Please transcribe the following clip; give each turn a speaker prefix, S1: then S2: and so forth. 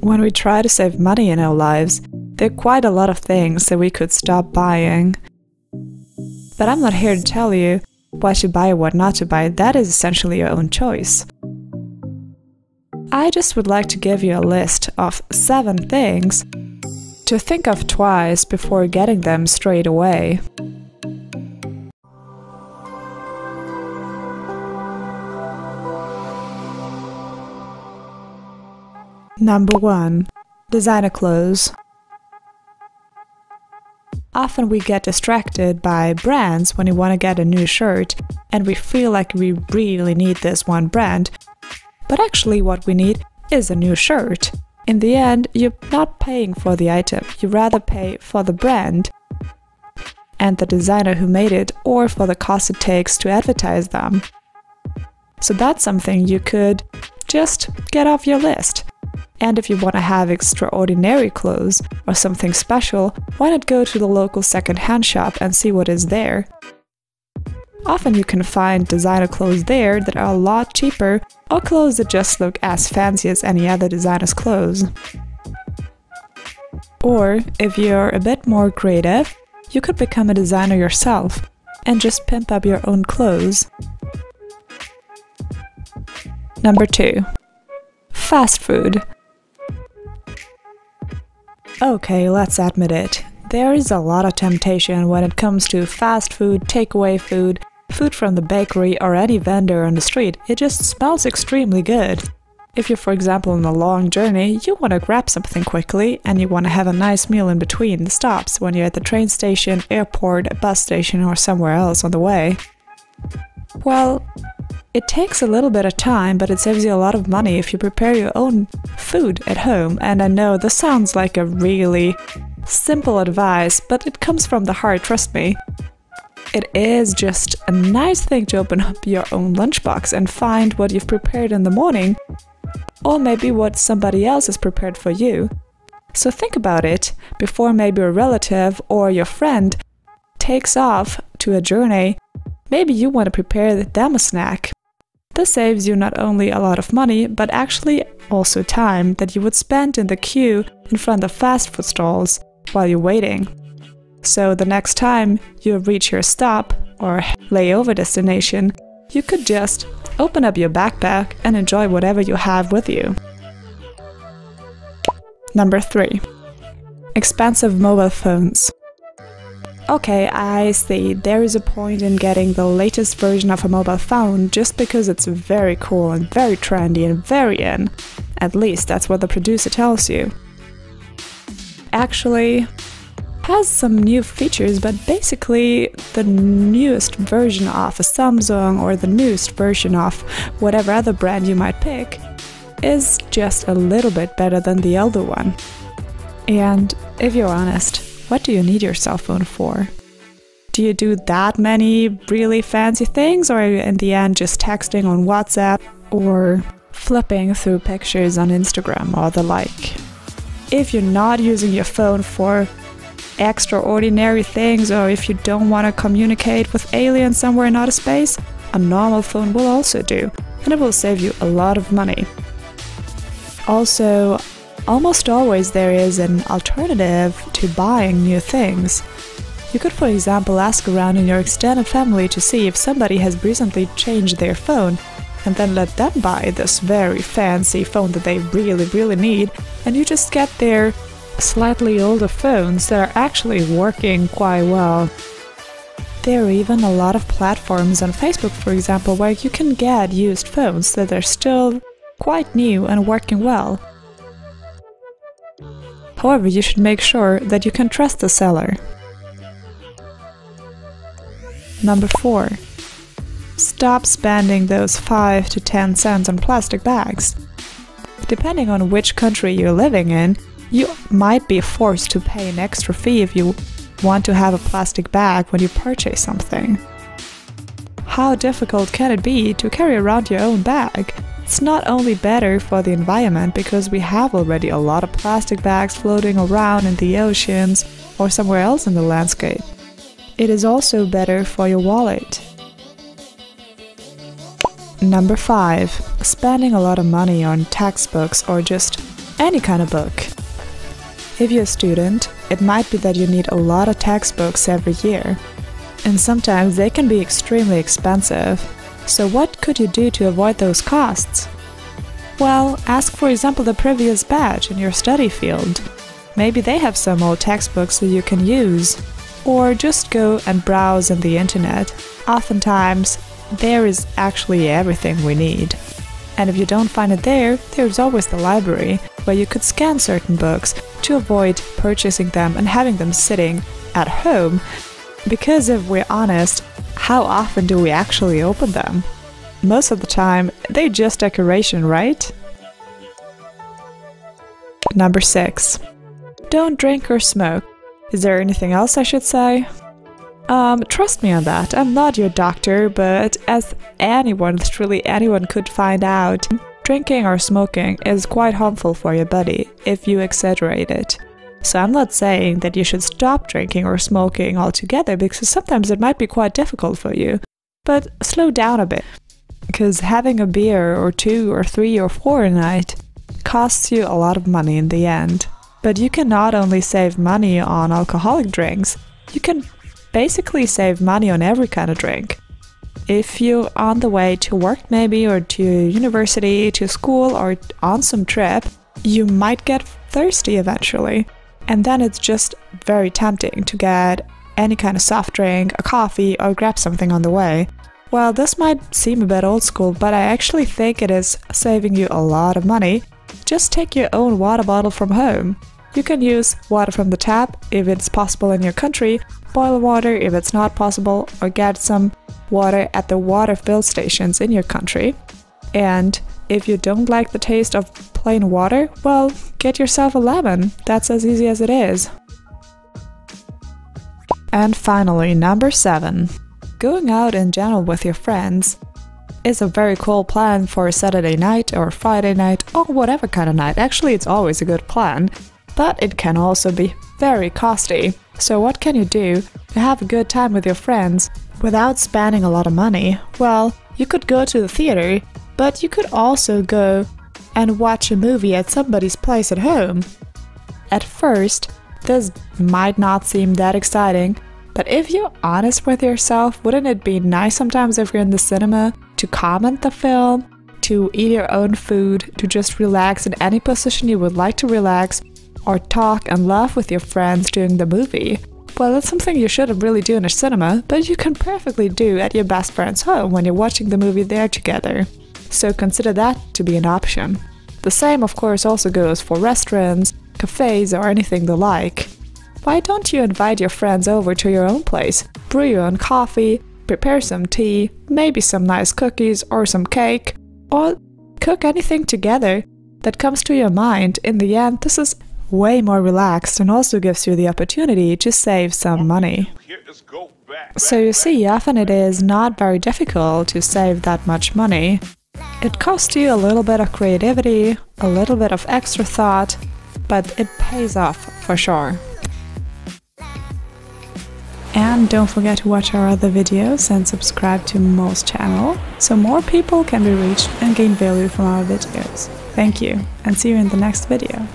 S1: When we try to save money in our lives, there are quite a lot of things that we could stop buying. But I'm not here to tell you what to buy or what not to buy. That is essentially your own choice. I just would like to give you a list of 7 things to think of twice before getting them straight away. Number 1. Designer clothes. Often we get distracted by brands when we want to get a new shirt and we feel like we really need this one brand. But actually what we need is a new shirt. In the end, you're not paying for the item, you rather pay for the brand and the designer who made it, or for the cost it takes to advertise them. So that's something you could just get off your list. And if you want to have extraordinary clothes or something special, why not go to the local second-hand shop and see what is there? Often you can find designer clothes there that are a lot cheaper, or clothes that just look as fancy as any other designer's clothes. Or, if you're a bit more creative, you could become a designer yourself and just pimp up your own clothes. Number 2. Fast food. Okay, let's admit it. There is a lot of temptation when it comes to fast food, takeaway food, food from the bakery or any vendor on the street. It just smells extremely good. If you're, for example, on a long journey, you want to grab something quickly and you want to have a nice meal in between the stops when you're at the train station, airport, a bus station or somewhere else on the way. Well, it takes a little bit of time, but it saves you a lot of money if you prepare your own food at home. And I know this sounds like a really simple advice, but it comes from the heart, trust me. It is just a nice thing to open up your own lunchbox and find what you've prepared in the morning, or maybe what somebody else has prepared for you. So think about it before maybe a relative or your friend takes off to a journey. Maybe you want to prepare them a snack. This saves you not only a lot of money, but actually also time that you would spend in the queue in front of fast food stalls while you're waiting. So the next time you reach your stop or layover destination, you could just open up your backpack and enjoy whatever you have with you. Number 3. Expensive mobile phones. Okay, I see, there is a point in getting the latest version of a mobile phone just because it's very cool and very trendy and very in. At least that's what the producer tells you. Actually, has some new features, but basically the newest version of a Samsung or the newest version of whatever other brand you might pick is just a little bit better than the older one. And if you're honest, what do you need your cell phone for? Do you do that many really fancy things, or are you in the end just texting on WhatsApp or flipping through pictures on Instagram or the like? If you're not using your phone for extraordinary things, or if you don't want to communicate with aliens somewhere in outer space, a normal phone will also do, and it will save you a lot of money. Also, almost always there is an alternative to buying new things. You could, for example, ask around in your extended family to see if somebody has recently changed their phone, and then let them buy this very fancy phone that they really need, and you just get their slightly older phones that are actually working quite well. There are even a lot of platforms on Facebook, for example, where you can get used phones that are still quite new and working well. However, you should make sure that you can trust the seller. Number 4. Stop spending those 5 to 10 cents on plastic bags. Depending on which country you're living in, you might be forced to pay an extra fee if you want to have a plastic bag when you purchase something. How difficult can it be to carry around your own bag? It's not only better for the environment because we have already a lot of plastic bags floating around in the oceans or somewhere else in the landscape. It is also better for your wallet. Number 5. Spending a lot of money on textbooks or just any kind of book. If you're a student, it might be that you need a lot of textbooks every year, and sometimes they can be extremely expensive. So what could you do to avoid those costs? Well, ask for example the previous batch in your study field. Maybe they have some old textbooks that you can use. Or just go and browse on the internet. Oftentimes, there is actually everything we need. And if you don't find it there, there's always the library, where you could scan certain books to avoid purchasing them and having them sitting at home. Because if we're honest, how often do we actually open them? Most of the time, they're just decoration, right? Number 6. Don't drink or smoke. Is there anything else I should say? Trust me on that. I'm not your doctor, but as anyone, literally anyone could find out, drinking or smoking is quite harmful for your body if you exaggerate it. So I'm not saying that you should stop drinking or smoking altogether, because sometimes it might be quite difficult for you. But slow down a bit, because having a beer or 2 or 3 or 4 a night costs you a lot of money in the end. But you can not only save money on alcoholic drinks, you can basically save money on every kind of drink. If you're on the way to work maybe, or to university, to school, or on some trip, you might get thirsty eventually. And then it's just very tempting to get any kind of soft drink, a coffee, or grab something on the way. Well, this might seem a bit old school, but I actually think it is saving you a lot of money. Just take your own water bottle from home. You can use water from the tap if it's possible in your country, boil water if it's not possible, or get some water at the water fill stations in your country. And if you don't like the taste of plain water, well, get yourself a lemon. That's as easy as it is. And finally, number 7. Going out in general with your friends is a very cool plan for a Saturday night or Friday night or whatever kind of night. Actually, it's always a good plan, but it can also be very costly. So what can you do to have a good time with your friends without spending a lot of money? Well, you could go to the theater, but you could also go and watch a movie at somebody's place at home. At first, this might not seem that exciting, but if you're honest with yourself, wouldn't it be nice sometimes if you're in the cinema to comment the film, to eat your own food, to just relax in any position you would like to relax, or talk and laugh with your friends during the movie? Well, that's something you shouldn't really do in a cinema, but you can perfectly do at your best friend's home when you're watching the movie there together. So consider that to be an option. The same, of course, also goes for restaurants, cafes, or anything the like. Why don't you invite your friends over to your own place, brew your own coffee, prepare some tea, maybe some nice cookies or some cake, or cook anything together that comes to your mind. In the end, this is way more relaxed and also gives you the opportunity to save some money. So you see, often it is not very difficult to save that much money. It costs you a little bit of creativity, a little bit of extra thought, but it pays off for sure. And don't forget to watch our other videos and subscribe to Mo's channel, so more people can be reached and gain value from our videos. Thank you, and see you in the next video.